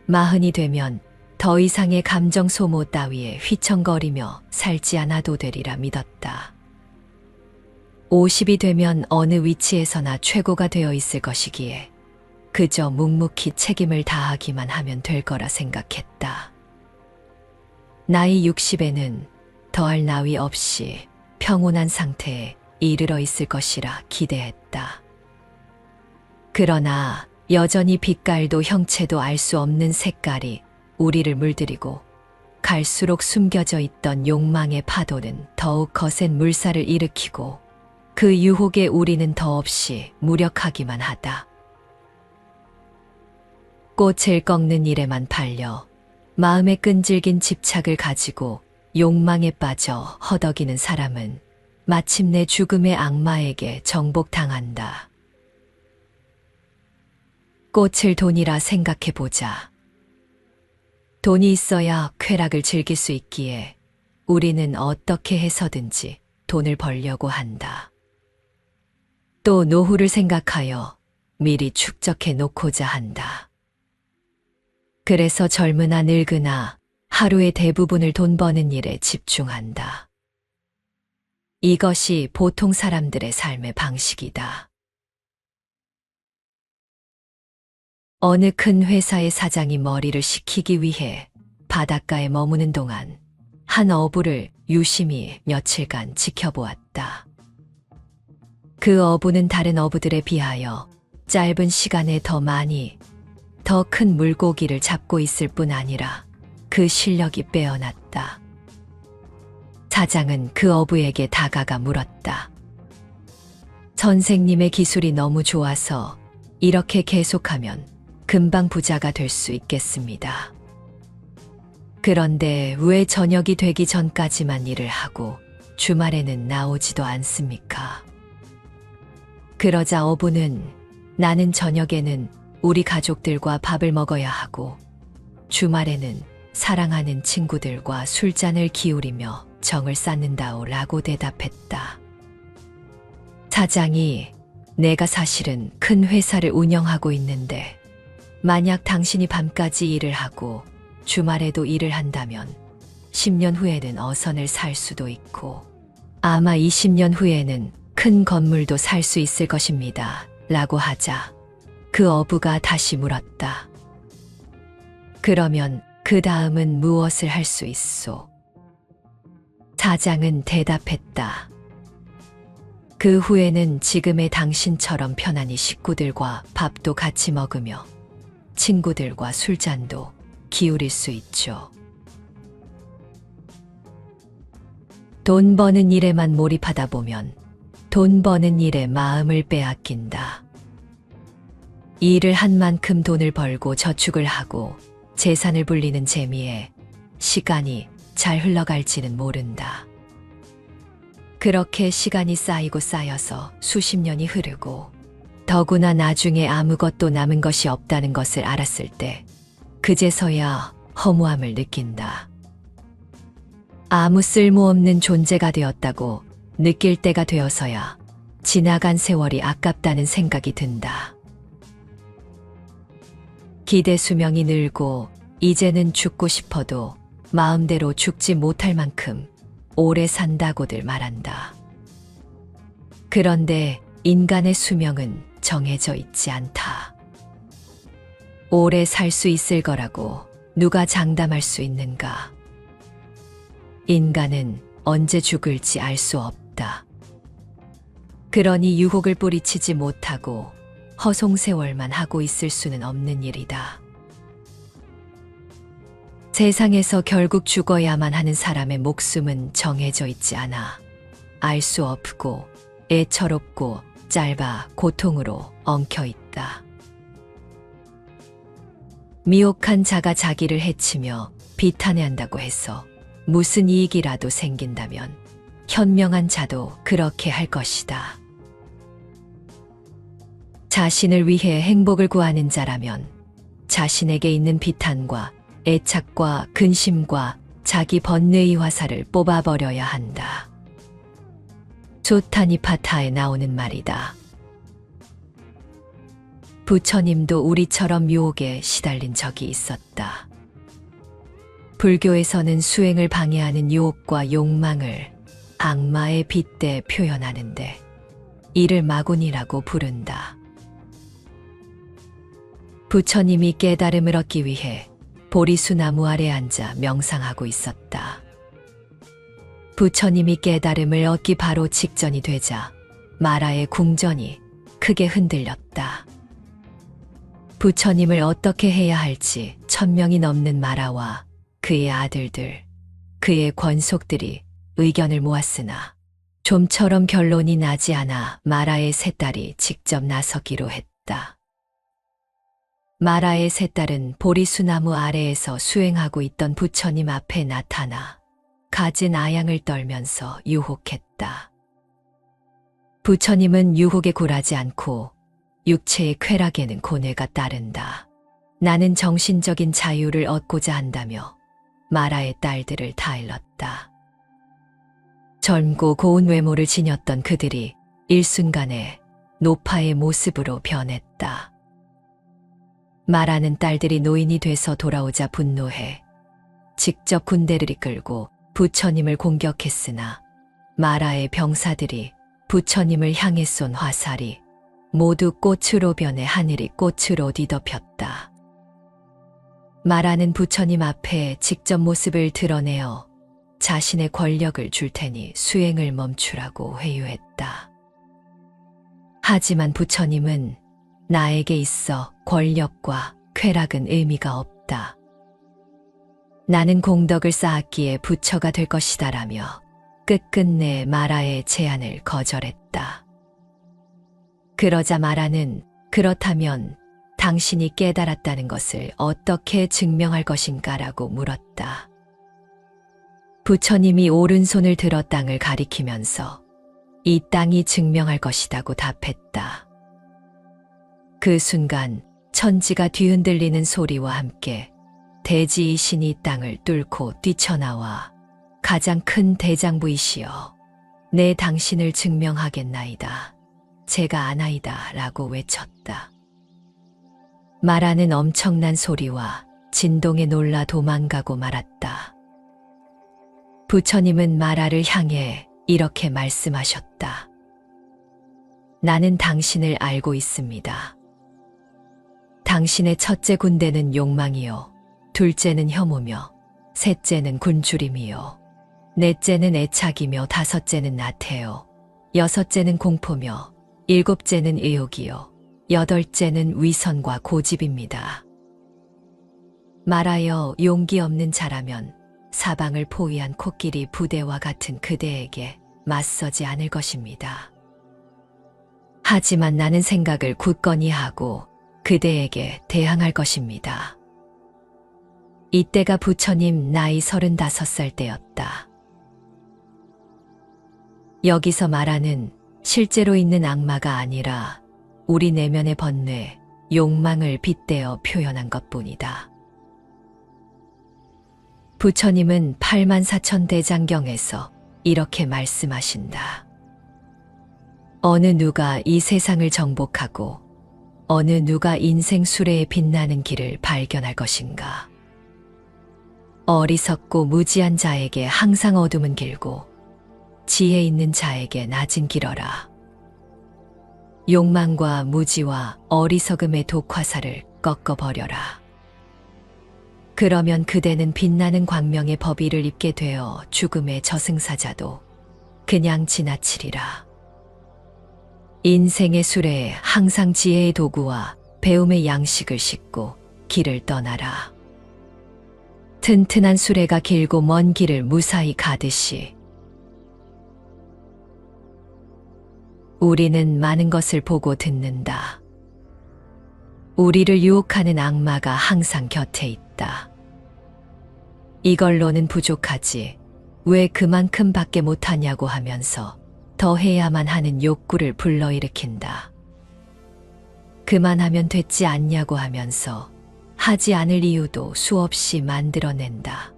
마흔이 되면 더 이상의 감정 소모 따위에 휘청거리며 살지 않아도 되리라 믿었다. 50이 되면 어느 위치에서나 최고가 되어 있을 것이기에 그저 묵묵히 책임을 다하기만 하면 될 거라 생각했다. 나이 60에는 더할 나위 없이 평온한 상태에 이르러 있을 것이라 기대했다. 그러나 여전히 빛깔도 형체도 알 수 없는 색깔이 우리를 물들이고 갈수록 숨겨져 있던 욕망의 파도는 더욱 거센 물살을 일으키고 그 유혹에 우리는 더없이 무력하기만 하다. 꽃을 꺾는 일에만 팔려 마음의 끈질긴 집착을 가지고 욕망에 빠져 허덕이는 사람은 마침내 죽음의 악마에게 정복당한다. 꽃을 돈이라 생각해보자. 돈이 있어야 쾌락을 즐길 수 있기에 우리는 어떻게 해서든지 돈을 벌려고 한다. 또 노후를 생각하여 미리 축적해 놓고자 한다. 그래서 젊으나 늙으나 하루의 대부분을 돈 버는 일에 집중한다. 이것이 보통 사람들의 삶의 방식이다. 어느 큰 회사의 사장이 머리를 식히기 위해 바닷가에 머무는 동안 한 어부를 유심히 며칠간 지켜보았다. 그 어부는 다른 어부들에 비하여 짧은 시간에 더 많이, 더 큰 물고기를 잡고 있을 뿐 아니라 그 실력이 빼어났다. 사장은 그 어부에게 다가가 물었다. 선생님의 기술이 너무 좋아서 이렇게 계속하면 금방 부자가 될 수 있겠습니다. 그런데 왜 저녁이 되기 전까지만 일을 하고 주말에는 나오지도 않습니까? 그러자 어부는 나는 저녁에는 우리 가족들과 밥을 먹어야 하고 주말에는 사랑하는 친구들과 술잔을 기울이며 정을 쌓는다오 라고 대답했다. 사장이 내가 사실은 큰 회사를 운영하고 있는데 만약 당신이 밤까지 일을 하고 주말에도 일을 한다면 10년 후에는 어선을 살 수도 있고 아마 20년 후에는 큰 건물도 살 수 있을 것입니다. 라고 하자 그 어부가 다시 물었다. 그러면 그 다음은 무엇을 할 수 있소? 사장은 대답했다. 그 후에는 지금의 당신처럼 편안히 식구들과 밥도 같이 먹으며 친구들과 술잔도 기울일 수 있죠. 돈 버는 일에만 몰입하다 보면 돈 버는 일에 마음을 빼앗긴다. 일을 한 만큼 돈을 벌고 저축을 하고 재산을 불리는 재미에 시간이 잘 흘러갈지는 모른다. 그렇게 시간이 쌓이고 쌓여서 수십 년이 흐르고 더구나 나중에 아무것도 남은 것이 없다는 것을 알았을 때 그제서야 허무함을 느낀다. 아무 쓸모없는 존재가 되었다고 느낄 때가 되어서야 지나간 세월이 아깝다는 생각이 든다. 기대 수명이 늘고 이제는 죽고 싶어도 마음대로 죽지 못할 만큼 오래 산다고들 말한다. 그런데 인간의 수명은 정해져 있지 않다. 오래 살 수 있을 거라고 누가 장담할 수 있는가? 인간은 언제 죽을지 알 수 없다. 그러니 유혹을 뿌리치지 못하고 허송세월만 하고 있을 수는 없는 일이다. 세상에서 결국 죽어야만 하는 사람의 목숨은 정해져 있지 않아 알 수 없고 애처롭고 짧아 고통으로 엉켜 있다. 미혹한 자가 자기를 해치며 비탄해한다고 해서 무슨 이익이라도 생긴다면 현명한 자도 그렇게 할 것이다. 자신을 위해 행복을 구하는 자라면 자신에게 있는 비탄과 애착과 근심과 자기 번뇌의 화살을 뽑아버려야 한다. 조타니파타에 나오는 말이다. 부처님도 우리처럼 유혹에 시달린 적이 있었다. 불교에서는 수행을 방해하는 유혹과 욕망을 악마에 빗대 표현하는데 이를 마군이라고 부른다. 부처님이 깨달음을 얻기 위해 보리수 나무 아래 앉아 명상하고 있었다. 부처님이 깨달음을 얻기 바로 직전이 되자 마라의 궁전이 크게 흔들렸다. 부처님을 어떻게 해야 할지 1000명이 넘는 마라와 그의 아들들, 그의 권속들이 의견을 모았으나 좀처럼 결론이 나지 않아 마라의 세 딸이 직접 나서기로 했다. 마라의 세 딸은 보리수나무 아래에서 수행하고 있던 부처님 앞에 나타나 갖은 아양을 떨면서 유혹했다. 부처님은 유혹에 굴하지 않고 육체의 쾌락에는 고뇌가 따른다. 나는 정신적인 자유를 얻고자 한다며 마라의 딸들을 다 일렀다. 젊고 고운 외모를 지녔던 그들이 일순간에 노파의 모습으로 변했다. 마라는 딸들이 노인이 돼서 돌아오자 분노해 직접 군대를 이끌고 부처님을 공격했으나 마라의 병사들이 부처님을 향해 쏜 화살이 모두 꽃으로 변해 하늘이 꽃으로 뒤덮였다. 마라는 부처님 앞에 직접 모습을 드러내어 자신의 권력을 줄 테니 수행을 멈추라고 회유했다. 하지만 부처님은 나에게 있어 권력과 쾌락은 의미가 없다. 나는 공덕을 쌓았기에 부처가 될 것이다라며 끝끝내 마라의 제안을 거절했다. 그러자 마라는 그렇다면 당신이 깨달았다는 것을 어떻게 증명할 것인가라고 물었다. 부처님이 오른손을 들어 땅을 가리키면서 이 땅이 증명할 것이다고 답했다. 그 순간 천지가 뒤흔들리는 소리와 함께 대지이신이 땅을 뚫고 뛰쳐나와 가장 큰 대장부이시여 내 당신을 증명하겠나이다. 제가 아나이다 라고 외쳤다. 마라는 엄청난 소리와 진동에 놀라 도망가고 말았다. 부처님은 마라를 향해 이렇게 말씀하셨다. 나는 당신을 알고 있습니다. 당신의 첫째 군대는 욕망이요, 둘째는 혐오며, 셋째는 굶주림이요, 넷째는 애착이며, 다섯째는 나태요, 여섯째는 공포며, 일곱째는 의욕이요, 여덟째는 위선과 고집입니다. 말하여 용기 없는 자라면 사방을 포위한 코끼리 부대와 같은 그대에게 맞서지 않을 것입니다. 하지만 나는 생각을 굳건히 하고 그대에게 대항할 것입니다. 이때가 부처님 나이 35살 때였다. 여기서 말하는 실제로 있는 악마가 아니라 우리 내면의 번뇌, 욕망을 빗대어 표현한 것뿐이다. 부처님은 84,000대장경에서 이렇게 말씀하신다. 어느 누가 이 세상을 정복하고 어느 누가 인생 수레에 빛나는 길을 발견할 것인가. 어리석고 무지한 자에게 항상 어둠은 길고 지혜 있는 자에게 낮은 길어라. 욕망과 무지와 어리석음의 독화살을 꺾어버려라. 그러면 그대는 빛나는 광명의 법의를 입게 되어 죽음의 저승사자도 그냥 지나치리라. 인생의 수레에 항상 지혜의 도구와 배움의 양식을 싣고 길을 떠나라. 튼튼한 수레가 길고 먼 길을 무사히 가듯이 우리는 많은 것을 보고 듣는다. 우리를 유혹하는 악마가 항상 곁에 있다. 이걸로는 부족하지. 왜 그만큼 밖에 못하냐고 하면서 더 해야만 하는 욕구를 불러일으킨다. 그만하면 됐지 않냐고 하면서 하지 않을 이유도 수없이 만들어낸다.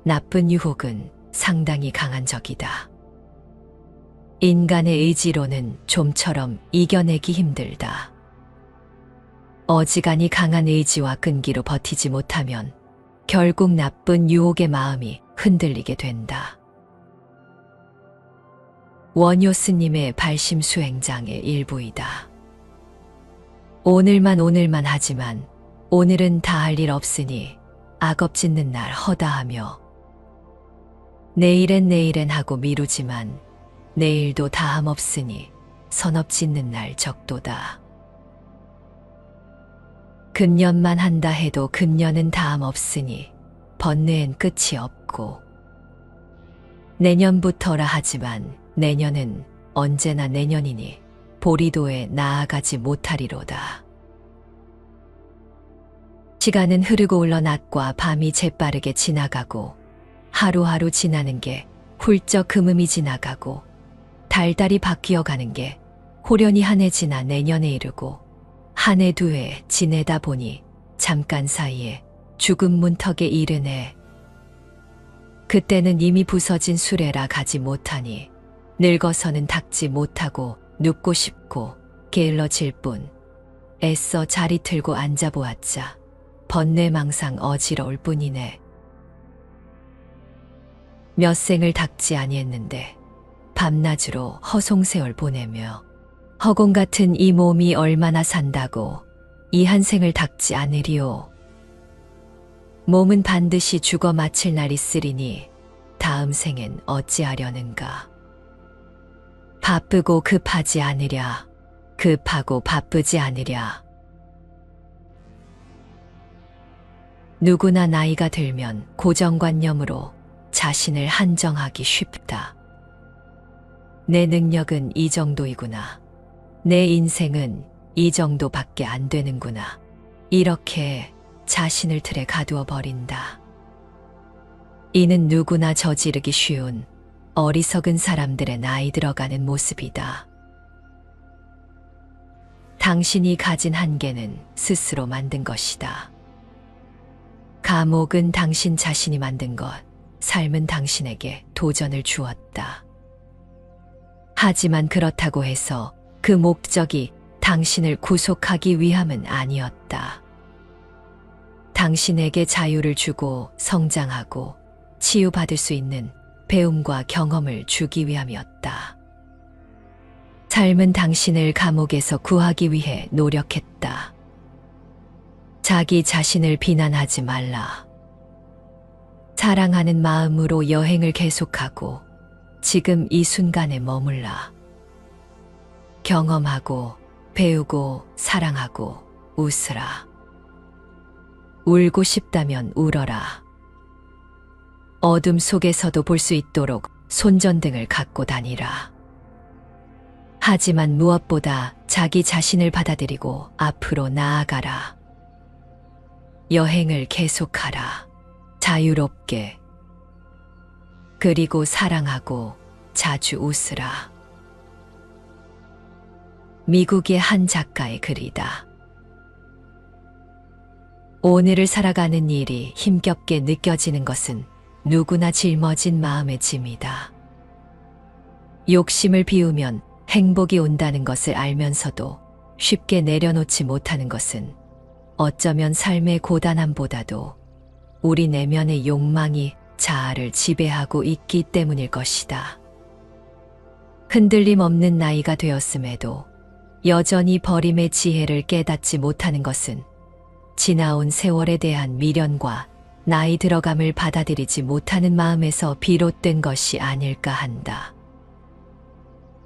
나쁜 유혹은 상당히 강한 적이다. 인간의 의지로는 좀처럼 이겨내기 힘들다. 어지간히 강한 의지와 끈기로 버티지 못하면 결국 나쁜 유혹의 마음이 흔들리게 된다. 원효 스님의 발심 수행장의 일부이다. 오늘만 하지만 오늘은 다 할 일 없으니 악업 짓는 날 허다하며 내일엔 하고 미루지만 내일도 다함 없으니 선업 짓는 날 적도다. 금년만 한다 해도 금년은 다함 없으니 번뇌엔 끝이 없고 내년부터라 하지만 내년은 언제나 내년이니 보리도에 나아가지 못하리로다. 시간은 흐르고 흘러 낮과 밤이 재빠르게 지나가고 하루하루 지나는 게 훌쩍 금음이 지나가고 달달이 바뀌어가는 게 호련히 한 해 지나 내년에 이르고 한 해 두 해 지내다 보니 잠깐 사이에 죽음 문턱에 이르네. 그때는 이미 부서진 수레라 가지 못하니 늙어서는 닦지 못하고 눕고 싶고 게을러질 뿐 애써 자리 틀고 앉아보았자 번뇌망상 어지러울 뿐이네. 몇 생을 닦지 아니했는데 밤낮으로 허송세월 보내며 허공 같은 이 몸이 얼마나 산다고 이 한 생을 닦지 않으리오. 몸은 반드시 죽어 마칠 날이 있으리니 다음 생엔 어찌하려는가. 바쁘고 급하지 않으랴. 급하고 바쁘지 않으랴. 누구나 나이가 들면 고정관념으로 자신을 한정하기 쉽다. 내 능력은 이 정도이구나. 내 인생은 이 정도밖에 안 되는구나. 이렇게 자신을 틀에 가두어 버린다. 이는 누구나 저지르기 쉬운 어리석은 사람들의 나이 들어가는 모습이다. 당신이 가진 한계는 스스로 만든 것이다. 감옥은 당신 자신이 만든 것, 삶은 당신에게 도전을 주었다. 하지만 그렇다고 해서 그 목적이 당신을 구속하기 위함은 아니었다. 당신에게 자유를 주고 성장하고 치유받을 수 있는 배움과 경험을 주기 위함이었다. 삶은 당신을 감옥에서 구하기 위해 노력했다. 자기 자신을 비난하지 말라. 사랑하는 마음으로 여행을 계속하고 지금 이 순간에 머물라. 경험하고 배우고 사랑하고 웃으라. 울고 싶다면 울어라. 어둠 속에서도 볼 수 있도록 손전등을 갖고 다니라. 하지만 무엇보다 자기 자신을 받아들이고 앞으로 나아가라. 여행을 계속하라. 자유롭게. 그리고 사랑하고 자주 웃으라. 미국의 한 작가의 글이다. 오늘을 살아가는 일이 힘겹게 느껴지는 것은 누구나 짊어진 마음의 짐이다. 욕심을 비우면 행복이 온다는 것을 알면서도 쉽게 내려놓지 못하는 것은 어쩌면 삶의 고단함보다도 우리 내면의 욕망이 자아를 지배하고 있기 때문일 것이다. 흔들림 없는 나이가 되었음에도 여전히 버림의 지혜를 깨닫지 못하는 것은 지나온 세월에 대한 미련과 나이 들어감을 받아들이지 못하는 마음에서 비롯된 것이 아닐까 한다.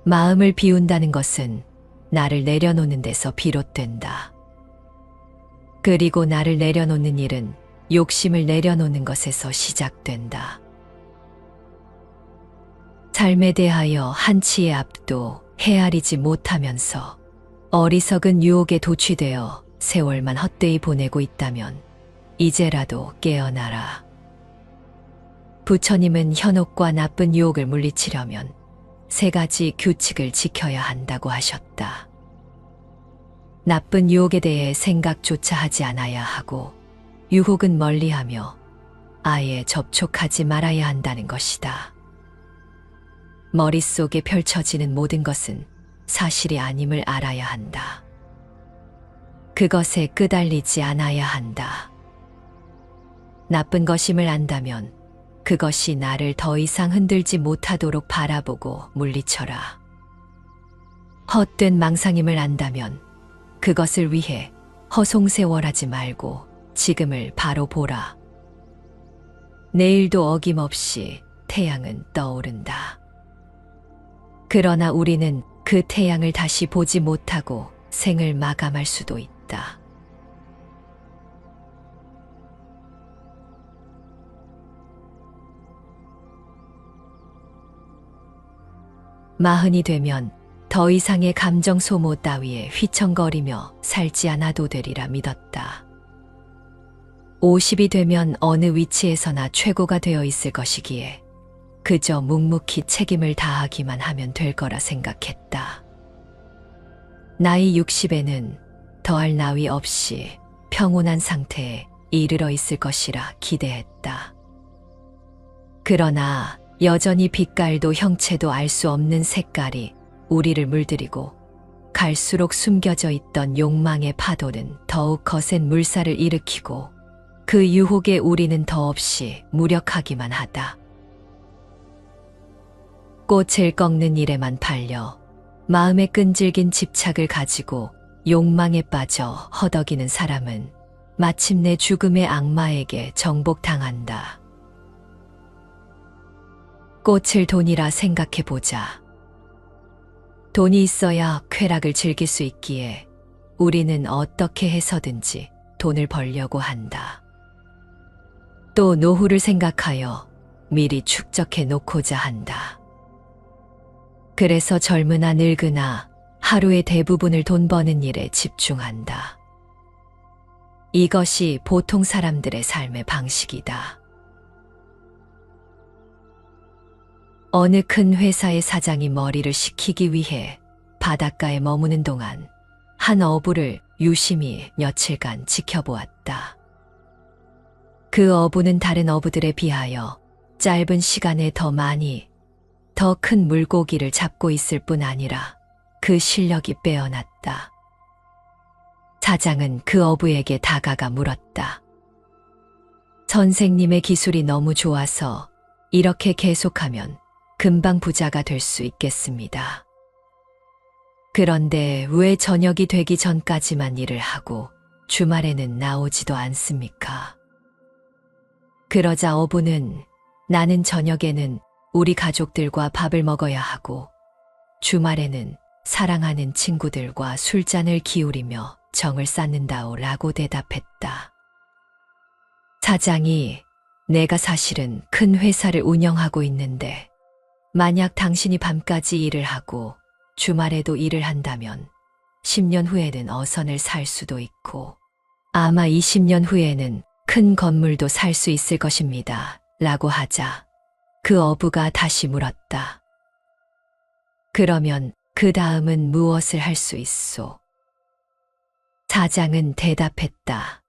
마음을 비운다는 것은 나를 내려놓는 데서 비롯된다. 그리고 나를 내려놓는 일은 욕심을 내려놓는 것에서 시작된다. 삶에 대하여 한치의 앞도 헤아리지 못하면서 어리석은 유혹에 도취되어 세월만 헛되이 보내고 있다면 이제라도 깨어나라. 부처님은 현혹과 나쁜 유혹을 물리치려면 3가지 규칙을 지켜야 한다고 하셨다. 나쁜 유혹에 대해 생각조차 하지 않아야 하고 유혹은 멀리하며 아예 접촉하지 말아야 한다는 것이다. 머릿속에 펼쳐지는 모든 것은 사실이 아님을 알아야 한다. 그것에 끄달리지 않아야 한다. 나쁜 것임을 안다면 그것이 나를 더 이상 흔들지 못하도록 바라보고 물리쳐라. 헛된 망상임을 안다면 그것을 위해 허송세월하지 말고 지금을 바로 보라. 내일도 어김없이 태양은 떠오른다. 그러나 우리는 그 태양을 다시 보지 못하고 생을 마감할 수도 있다. 마흔이 되면 더 이상의 감정 소모 따위에 휘청거리며 살지 않아도 되리라 믿었다. 50이 되면 어느 위치에서나 최고가 되어 있을 것이기에 그저 묵묵히 책임을 다하기만 하면 될 거라 생각했다. 나이 60에는 더할 나위 없이 평온한 상태에 이르러 있을 것이라 기대했다. 그러나 여전히 빛깔도 형체도 알 수 없는 색깔이 우리를 물들이고 갈수록 숨겨져 있던 욕망의 파도는 더욱 거센 물살을 일으키고 그 유혹에 우리는 더없이 무력하기만 하다. 꽃을 꺾는 일에만 팔려 마음에 끈질긴 집착을 가지고 욕망에 빠져 허덕이는 사람은 마침내 죽음의 악마에게 정복당한다. 꽃을 돈이라 생각해보자. 돈이 있어야 쾌락을 즐길 수 있기에 우리는 어떻게 해서든지 돈을 벌려고 한다. 또 노후를 생각하여 미리 축적해 놓고자 한다. 그래서 젊으나 늙으나 하루의 대부분을 돈 버는 일에 집중한다. 이것이 보통 사람들의 삶의 방식이다. 어느 큰 회사의 사장이 머리를 식히기 위해 바닷가에 머무는 동안 한 어부를 유심히 며칠간 지켜보았다. 그 어부는 다른 어부들에 비하여 짧은 시간에 더 많이, 더 큰 물고기를 잡고 있을 뿐 아니라 그 실력이 빼어났다. 사장은 그 어부에게 다가가 물었다. 선생님의 기술이 너무 좋아서 이렇게 계속하면 금방 부자가 될 수 있겠습니다. 그런데 왜 저녁이 되기 전까지만 일을 하고 주말에는 나오지도 않습니까? 그러자 어부는 나는 저녁에는 우리 가족들과 밥을 먹어야 하고 주말에는 사랑하는 친구들과 술잔을 기울이며 정을 쌓는다오 라고 대답했다. 사장이 내가 사실은 큰 회사를 운영하고 있는데 만약 당신이 밤까지 일을 하고 주말에도 일을 한다면 10년 후에는 어선을 살 수도 있고 아마 20년 후에는 큰 건물도 살 수 있을 것입니다. 라고 하자 그 어부가 다시 물었다. 그러면 그 다음은 무엇을 할 수 있소? 사장은 대답했다.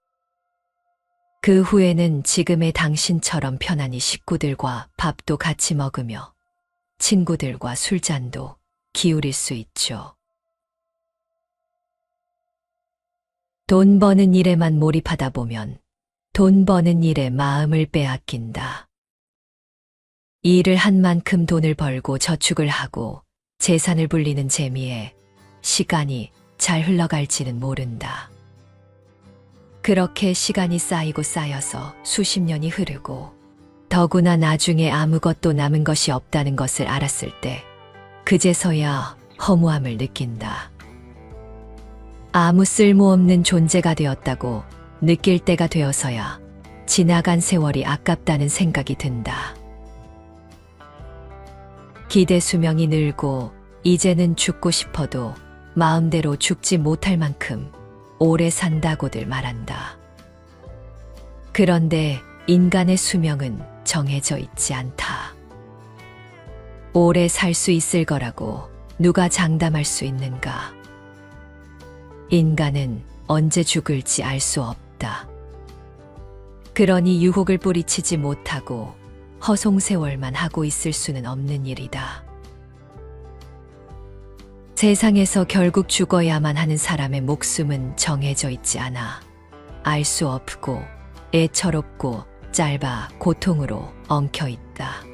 그 후에는 지금의 당신처럼 편안히 식구들과 밥도 같이 먹으며 친구들과 술잔도 기울일 수 있죠. 돈 버는 일에만 몰입하다 보면 돈 버는 일에 마음을 빼앗긴다. 일을 한 만큼 돈을 벌고 저축을 하고 재산을 불리는 재미에 시간이 잘 흘러갈지는 모른다. 그렇게 시간이 쌓이고 쌓여서 수십 년이 흐르고 더구나 나중에 아무것도 남은 것이 없다는 것을 알았을 때 그제서야 허무함을 느낀다. 아무 쓸모없는 존재가 되었다고 느낄 때가 되어서야 지나간 세월이 아깝다는 생각이 든다. 기대 수명이 늘고 이제는 죽고 싶어도 마음대로 죽지 못할 만큼 오래 산다고들 말한다. 그런데 인간의 수명은 정해져 있지 않다. 오래 살 수 있을 거라고 누가 장담할 수 있는가? 인간은 언제 죽을지 알 수 없다. 그러니 유혹을 뿌리치지 못하고 허송세월만 하고 있을 수는 없는 일이다. 세상에서 결국 죽어야만 하는 사람의 목숨은 정해져 있지 않아. 알 수 없고 애처롭고 짧아 고통으로 엉켜 있다.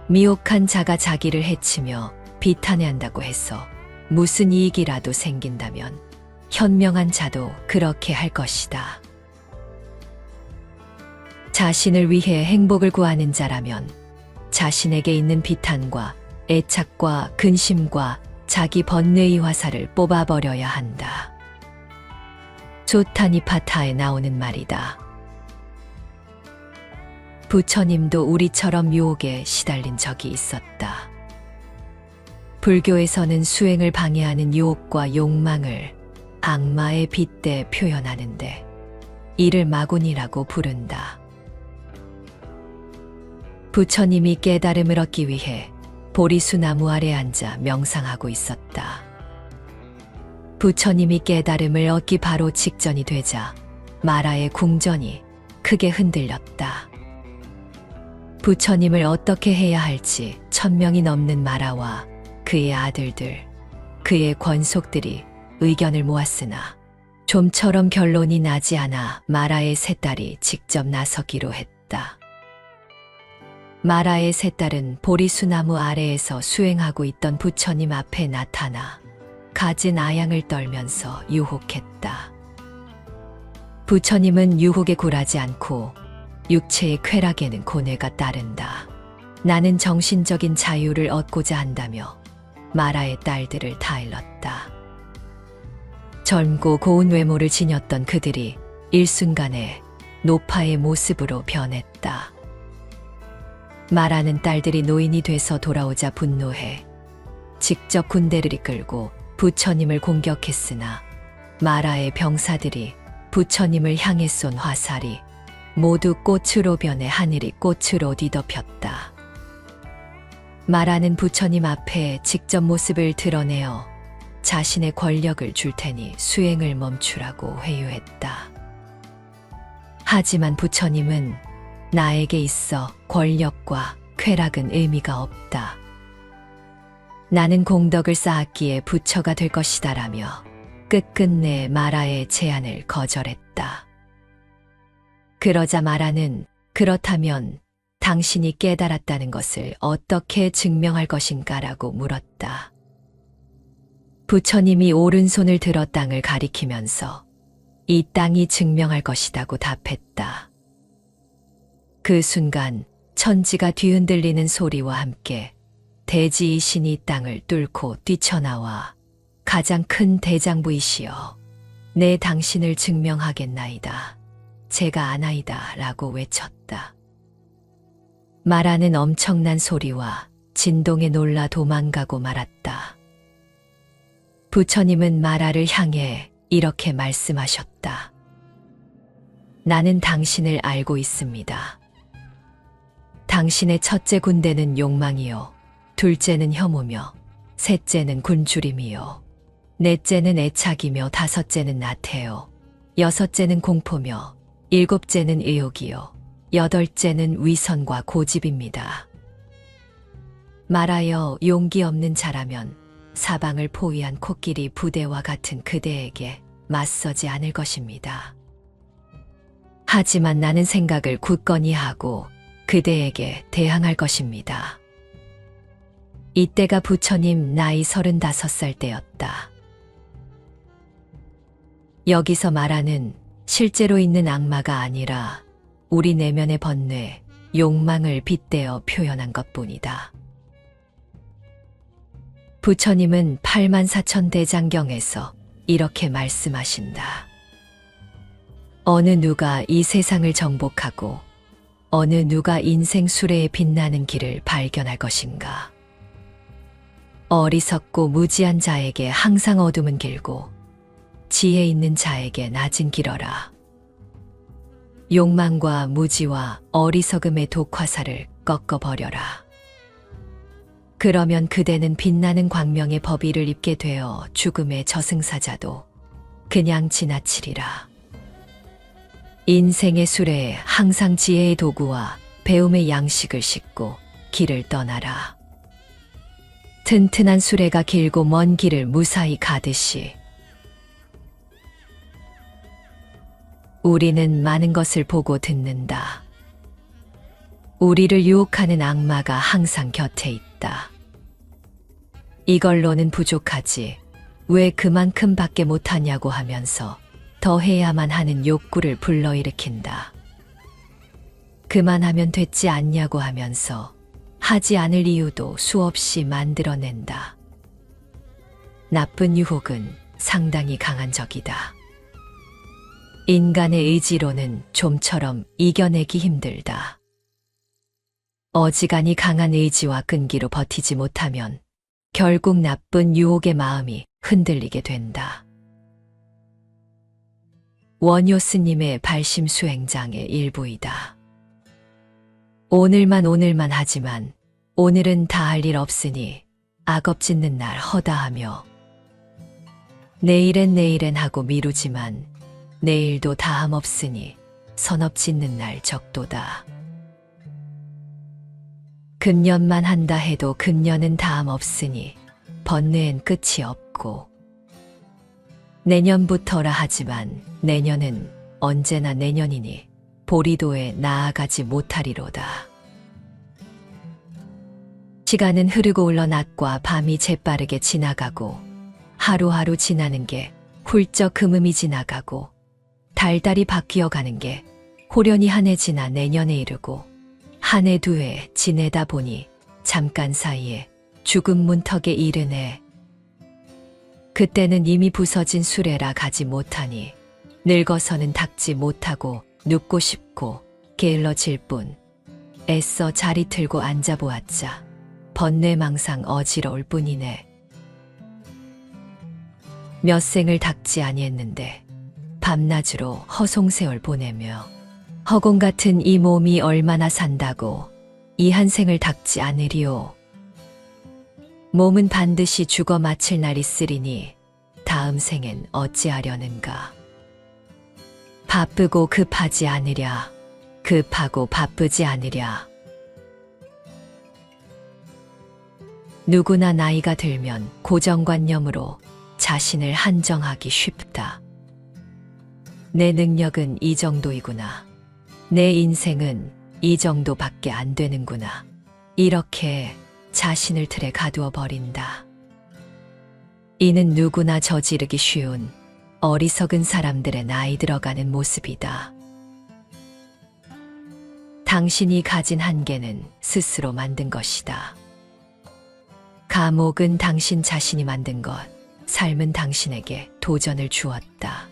미혹한 자가 자기를 해치며 비탄해한다고 해서 무슨 이익이라도 생긴다면 현명한 자도 그렇게 할 것이다. 자신을 위해 행복을 구하는 자라면 자신에게 있는 비탄과 애착과 근심과 자기 번뇌의 화살을 뽑아버려야 한다. 조타니파타에 나오는 말이다. 부처님도 우리처럼 유혹에 시달린 적이 있었다. 불교에서는 수행을 방해하는 유혹과 욕망을 악마의 빗대 표현하는데 이를 마군이라고 부른다. 부처님이 깨달음을 얻기 위해 보리수 나무 아래 앉아 명상하고 있었다. 부처님이 깨달음을 얻기 바로 직전이 되자 마라의 궁전이 크게 흔들렸다. 부처님을 어떻게 해야 할지 1000명이 넘는 마라와 그의 아들들, 그의 권속들이 의견을 모았으나 좀처럼 결론이 나지 않아 마라의 세 딸이 직접 나서기로 했다. 마라의 세 딸은 보리수나무 아래에서 수행하고 있던 부처님 앞에 나타나 가진 아양을 떨면서 유혹했다. 부처님은 유혹에 굴하지 않고 육체의 쾌락에는 고뇌가 따른다. 나는 정신적인 자유를 얻고자 한다며 마라의 딸들을 다 일렀다. 젊고 고운 외모를 지녔던 그들이 일순간에 노파의 모습으로 변했다. 마라는 딸들이 노인이 돼서 돌아오자 분노해 직접 군대를 이끌고 부처님을 공격했으나 마라의 병사들이 부처님을 향해 쏜 화살이 모두 꽃으로 변해 하늘이 꽃으로 뒤덮였다. 마라는 부처님 앞에 직접 모습을 드러내어 자신의 권력을 줄 테니 수행을 멈추라고 회유했다. 하지만 부처님은 나에게 있어 권력과 쾌락은 의미가 없다. 나는 공덕을 쌓았기에 부처가 될 것이다라며 끝끝내 마라의 제안을 거절했다. 그러자 마라는 그렇다면 당신이 깨달았다는 것을 어떻게 증명할 것인가라고 물었다. 부처님이 오른손을 들어 땅을 가리키면서 이 땅이 증명할 것이다고 답했다. 그 순간 천지가 뒤흔들리는 소리와 함께 대지의 신이 땅을 뚫고 뛰쳐나와 가장 큰 대장부이시여 내 당신을 증명하겠나이다. 제가 아나이다 라고 외쳤다. 마라는 엄청난 소리와 진동에 놀라 도망가고 말았다. 부처님은 마라를 향해 이렇게 말씀하셨다. 나는 당신을 알고 있습니다. 당신의 첫째 군대는 욕망이요, 둘째는 혐오며, 셋째는 굶주림이요, 넷째는 애착이며, 다섯째는 나태요, 여섯째는 공포며, 일곱째는 의욕이요, 여덟째는 위선과 고집입니다. 말하여 용기 없는 자라면 사방을 포위한 코끼리 부대와 같은 그대에게 맞서지 않을 것입니다. 하지만 나는 생각을 굳건히 하고 그대에게 대항할 것입니다. 이때가 부처님 나이 35살 때였다. 여기서 말하는 실제로 있는 악마가 아니라 우리 내면의 번뇌, 욕망을 빗대어 표현한 것뿐이다. 부처님은 84,000대장경에서 이렇게 말씀하신다. 어느 누가 이 세상을 정복하고 어느 누가 인생 수레에 빛나는 길을 발견할 것인가. 어리석고 무지한 자에게 항상 어둠은 길고 지혜 있는 자에게 낮은 길어라. 욕망과 무지와 어리석음의 독화살을 꺾어버려라. 그러면 그대는 빛나는 광명의 법의를 입게 되어 죽음의 저승사자도 그냥 지나치리라. 인생의 수레에 항상 지혜의 도구와 배움의 양식을 싣고 길을 떠나라. 튼튼한 수레가 길고 먼 길을 무사히 가듯이 우리는 많은 것을 보고 듣는다. 우리를 유혹하는 악마가 항상 곁에 있다. 이걸로는 부족하지. 왜 그만큼밖에 못하냐고 하면서 더 해야만 하는 욕구를 불러일으킨다. 그만하면 됐지 않냐고 하면서 하지 않을 이유도 수없이 만들어낸다. 나쁜 유혹은 상당히 강한 적이다. 인간의 의지로는 좀처럼 이겨내기 힘들다. 어지간히 강한 의지와 끈기로 버티지 못하면 결국 나쁜 유혹의 마음이 흔들리게 된다. 원효 스님의 발심 수행장의 일부이다. 오늘만 하지만 오늘은 다 할 일 없으니 악업짓는 날 허다하며 내일엔 하고 미루지만 내일도 다함 없으니 선업짓는 날 적도다. 금년만 한다 해도 금년은 다함 없으니 번뇌엔 끝이 없고 내년부터라 하지만 내년은 언제나 내년이니 보리도에 나아가지 못하리로다. 시간은 흐르고 흘러 낮과 밤이 재빠르게 지나가고 하루하루 지나는 게 훌쩍 흐름이 지나가고 달달이 바뀌어가는 게 호련히 한 해 지나 내년에 이르고 한 해 두 해 지내다 보니 잠깐 사이에 죽음 문턱에 이르네. 그때는 이미 부서진 수레라 가지 못하니 늙어서는 닦지 못하고 눕고 싶고 게을러질 뿐 애써 자리 틀고 앉아보았자 번뇌망상 어지러울 뿐이네. 몇 생을 닦지 아니했는데 밤낮으로 허송세월 보내며 허공 같은 이 몸이 얼마나 산다고 이 한 생을 닦지 않으리오. 몸은 반드시 죽어 마칠 날이 있으리니 다음 생엔 어찌하려는가. 바쁘고 급하지 않으랴. 급하고 바쁘지 않으랴. 누구나 나이가 들면 고정관념으로 자신을 한정하기 쉽다. 내 능력은 이 정도이구나. 내 인생은 이 정도밖에 안 되는구나. 이렇게 자신을 틀에 가두어 버린다. 이는 누구나 저지르기 쉬운 어리석은 사람들의 나이 들어가는 모습이다. 당신이 가진 한계는 스스로 만든 것이다. 감옥은 당신 자신이 만든 것, 삶은 당신에게 도전을 주었다.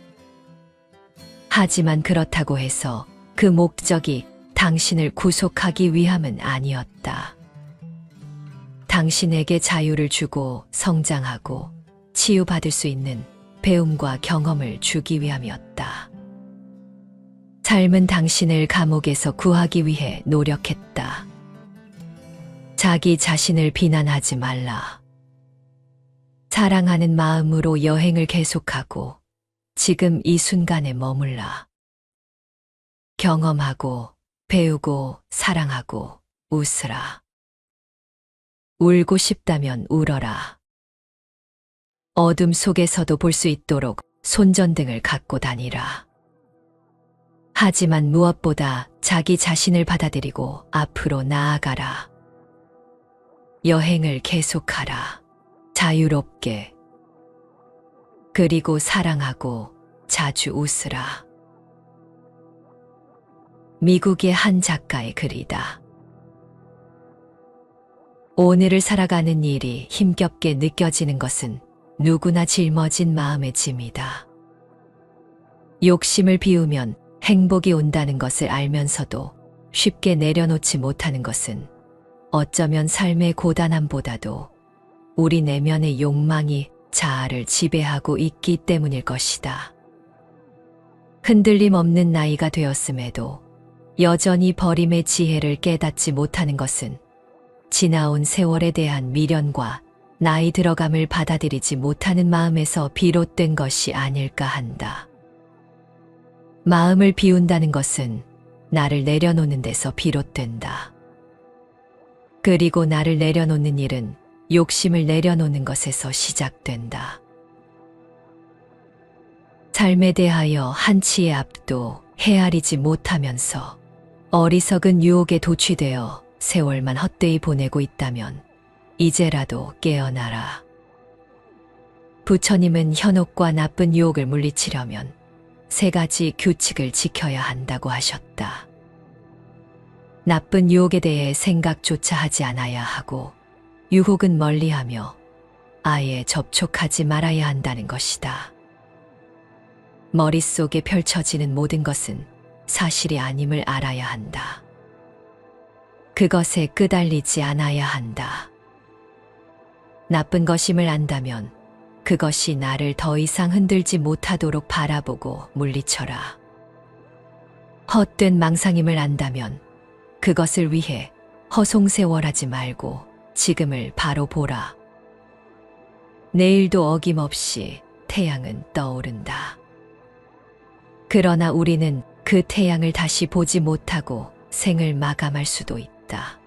하지만 그렇다고 해서 그 목적이 당신을 구속하기 위함은 아니었다. 당신에게 자유를 주고 성장하고 치유받을 수 있는 배움과 경험을 주기 위함이었다. 삶은 당신을 감옥에서 구하기 위해 노력했다. 자기 자신을 비난하지 말라. 사랑하는 마음으로 여행을 계속하고 지금 이 순간에 머물라. 경험하고 배우고 사랑하고 웃으라. 울고 싶다면 울어라. 어둠 속에서도 볼 수 있도록 손전등을 갖고 다니라. 하지만 무엇보다 자기 자신을 받아들이고 앞으로 나아가라. 여행을 계속하라. 자유롭게. 그리고 사랑하고 자주 웃으라. 미국의 한 작가의 글이다. 오늘을 살아가는 일이 힘겹게 느껴지는 것은 누구나 짊어진 마음의 짐이다. 욕심을 비우면 행복이 온다는 것을 알면서도 쉽게 내려놓지 못하는 것은 어쩌면 삶의 고단함보다도 우리 내면의 욕망이 자아를 지배하고 있기 때문일 것이다. 흔들림 없는 나이가 되었음에도 여전히 버림의 지혜를 깨닫지 못하는 것은 지나온 세월에 대한 미련과 나이 들어감을 받아들이지 못하는 마음에서 비롯된 것이 아닐까 한다. 마음을 비운다는 것은 나를 내려놓는 데서 비롯된다. 그리고 나를 내려놓는 일은 욕심을 내려놓는 것에서 시작된다. 삶에 대하여 한치의 앞도 헤아리지 못하면서 어리석은 유혹에 도취되어 세월만 헛되이 보내고 있다면 이제라도 깨어나라. 부처님은 현혹과 나쁜 유혹을 물리치려면 3가지 규칙을 지켜야 한다고 하셨다. 나쁜 유혹에 대해 생각조차 하지 않아야 하고 유혹은 멀리하며 아예 접촉하지 말아야 한다는 것이다. 머릿속에 펼쳐지는 모든 것은 사실이 아님을 알아야 한다. 그것에 끄달리지 않아야 한다. 나쁜 것임을 안다면 그것이 나를 더 이상 흔들지 못하도록 바라보고 물리쳐라. 헛된 망상임을 안다면 그것을 위해 허송세월하지 말고 지금을 바로 보라. 내일도 어김없이 태양은 떠오른다. 그러나 우리는 그 태양을 다시 보지 못하고 생을 마감할 수도 있다.